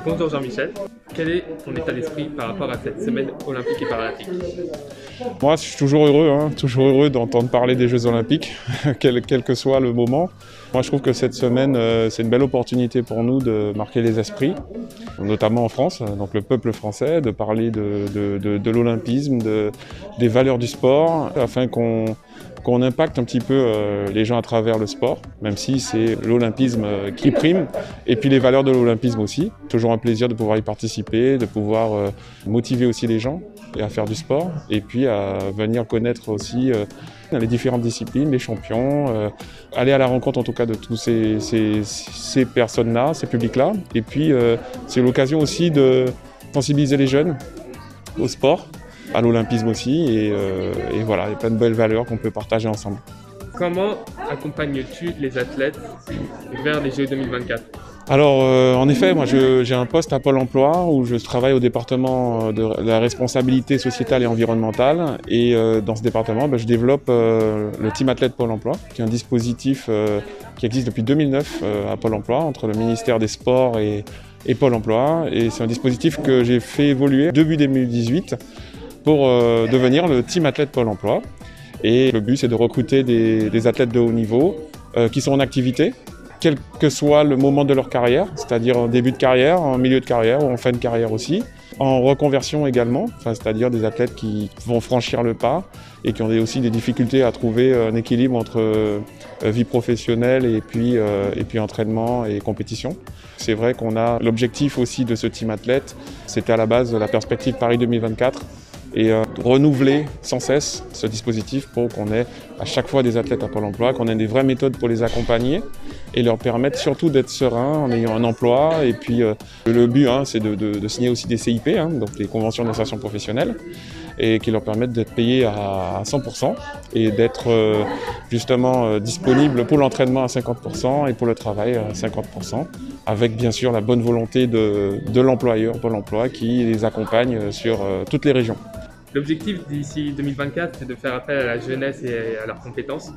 Bonjour Jean-Michel, quel est ton état d'esprit par rapport à cette semaine olympique et paralympique? Moi, je suis toujours heureux d'entendre parler des Jeux Olympiques, quel que soit le moment. Moi, je trouve que cette semaine, c'est une belle opportunité pour nous de marquer les esprits, notamment en France, donc le peuple français, de parler de l'olympisme, des valeurs du sport, afin qu'on impacte un petit peu les gens à travers le sport, même si c'est l'olympisme qui prime, et puis les valeurs de l'olympisme aussi. Toujours un plaisir de pouvoir y participer, de pouvoir motiver aussi les gens à faire du sport, et puis à venir connaître aussi les différentes disciplines, les champions, aller à la rencontre en tout cas de tous ces personnes-là, ces publics-là. Et puis c'est l'occasion aussi de sensibiliser les jeunes au sport, à l'olympisme aussi, et voilà, il y a plein de belles valeurs qu'on peut partager ensemble. Comment accompagnes-tu les athlètes vers les Jeux 2024? Alors, en effet, moi j'ai un poste à Pôle emploi où je travaille au département de la responsabilité sociétale et environnementale. Et dans ce département, je développe le Team Athlète Pôle emploi, qui est un dispositif qui existe depuis 2009 à Pôle emploi, entre le ministère des Sports et Pôle emploi. Et c'est un dispositif que j'ai fait évoluer début 2018 pour devenir le Team Athlète Pôle emploi. Et le but, c'est de recruter des athlètes de haut niveau qui sont en activité, quel que soit le moment de leur carrière, c'est-à-dire en début de carrière, en milieu de carrière ou en fin de carrière aussi, en reconversion également, c'est-à-dire des athlètes qui vont franchir le pas et qui ont aussi des difficultés à trouver un équilibre entre vie professionnelle et puis entraînement et compétition. C'est vrai qu'on a l'objectif aussi de ce team athlète, c'était à la base la perspective Paris 2024, et renouveler sans cesse ce dispositif pour qu'on ait à chaque fois des athlètes à Pôle emploi, qu'on ait des vraies méthodes pour les accompagner et leur permettre surtout d'être sereins en ayant un emploi. Et puis le but, c'est de signer aussi des CIP, donc les conventions d'insertion professionnelle, et qui leur permettent d'être payés à 100% et d'être justement disponibles pour l'entraînement à 50% et pour le travail à 50%, avec bien sûr la bonne volonté de l'employeur, Pôle emploi, qui les accompagne sur toutes les régions. L'objectif d'ici 2024, c'est de faire appel à la jeunesse et à leurs compétences.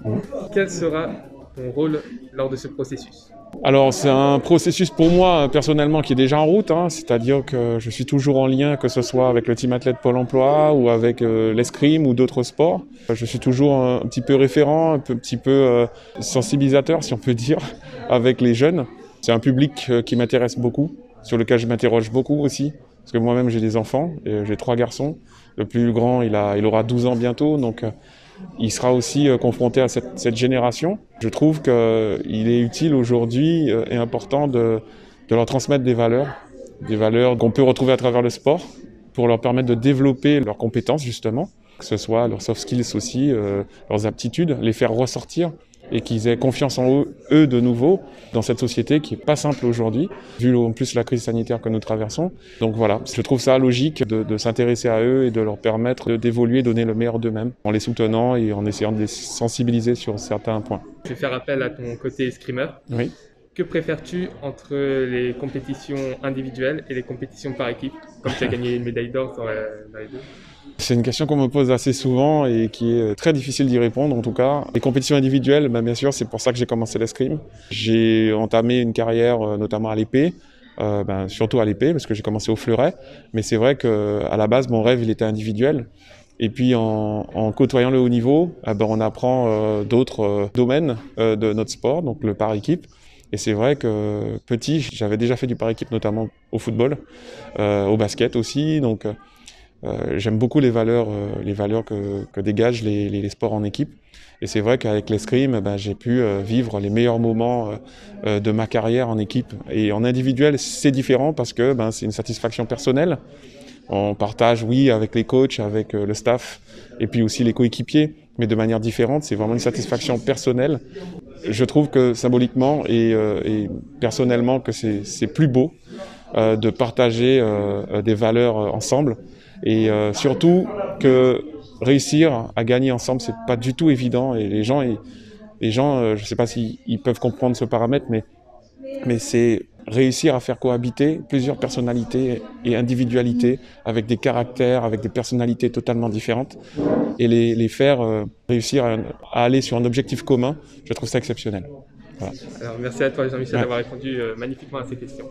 Quel sera ton rôle lors de ce processus? Alors c'est un processus pour moi personnellement qui est déjà en route, c'est-à-dire que je suis toujours en lien, que ce soit avec le Team Athlète Pôle emploi ou avec l'escrime ou d'autres sports. Je suis toujours un petit peu référent, un petit peu sensibilisateur si on peut dire, avec les jeunes. C'est un public qui m'intéresse beaucoup, sur lequel je m'interroge beaucoup aussi, parce que moi-même j'ai des enfants, j'ai 3 garçons. Le plus grand, il aura 12 ans bientôt, donc il sera aussi confronté à cette génération. Je trouve qu'il est utile aujourd'hui et important de leur transmettre des valeurs qu'on peut retrouver à travers le sport, pour leur permettre de développer leurs compétences justement, que ce soit leurs soft skills aussi, leurs aptitudes, les faire ressortir et qu'ils aient confiance en eux de nouveau dans cette société qui n'est pas simple aujourd'hui, vu en plus la crise sanitaire que nous traversons. Donc voilà, je trouve ça logique de s'intéresser à eux et de leur permettre d'évoluer, donner le meilleur d'eux-mêmes, en les soutenant et en essayant de les sensibiliser sur certains points. Je vais faire appel à ton côté escrimeur. Oui. Que préfères-tu entre les compétitions individuelles et les compétitions par équipe, comme tu as gagné une médaille d'or dans les deux? C'est une question qu'on me pose assez souvent et qui est très difficile d'y répondre en tout cas. Les compétitions individuelles, bien sûr, c'est pour ça que j'ai commencé l'escrime. J'ai entamé une carrière notamment à l'épée, surtout à l'épée parce que j'ai commencé au fleuret. Mais c'est vrai qu'à la base, mon rêve, il était individuel. Et puis en côtoyant le haut niveau, on apprend d'autres domaines de notre sport, donc le par équipe. Et c'est vrai que petit, j'avais déjà fait du par équipe, notamment au football, au basket aussi. Donc j'aime beaucoup les valeurs que dégagent les sports en équipe. Et c'est vrai qu'avec l'escrime, j'ai pu vivre les meilleurs moments de ma carrière en équipe. Et en individuel, c'est différent parce que c'est une satisfaction personnelle. On partage, oui, avec les coachs, avec le staff, et puis aussi les coéquipiers, mais de manière différente. C'est vraiment une satisfaction personnelle. Je trouve que symboliquement et personnellement que c'est plus beau de partager des valeurs ensemble. Et surtout que réussir à gagner ensemble, c'est pas du tout évident. Et les gens, je sais pas s'ils peuvent comprendre ce paramètre, mais c'est réussir à faire cohabiter plusieurs personnalités et individualités avec des caractères, avec des personnalités totalement différentes et les faire réussir à aller sur un objectif commun. Je trouve ça exceptionnel. Voilà. Alors merci à toi Jean-Michel d'avoir répondu magnifiquement à ces questions.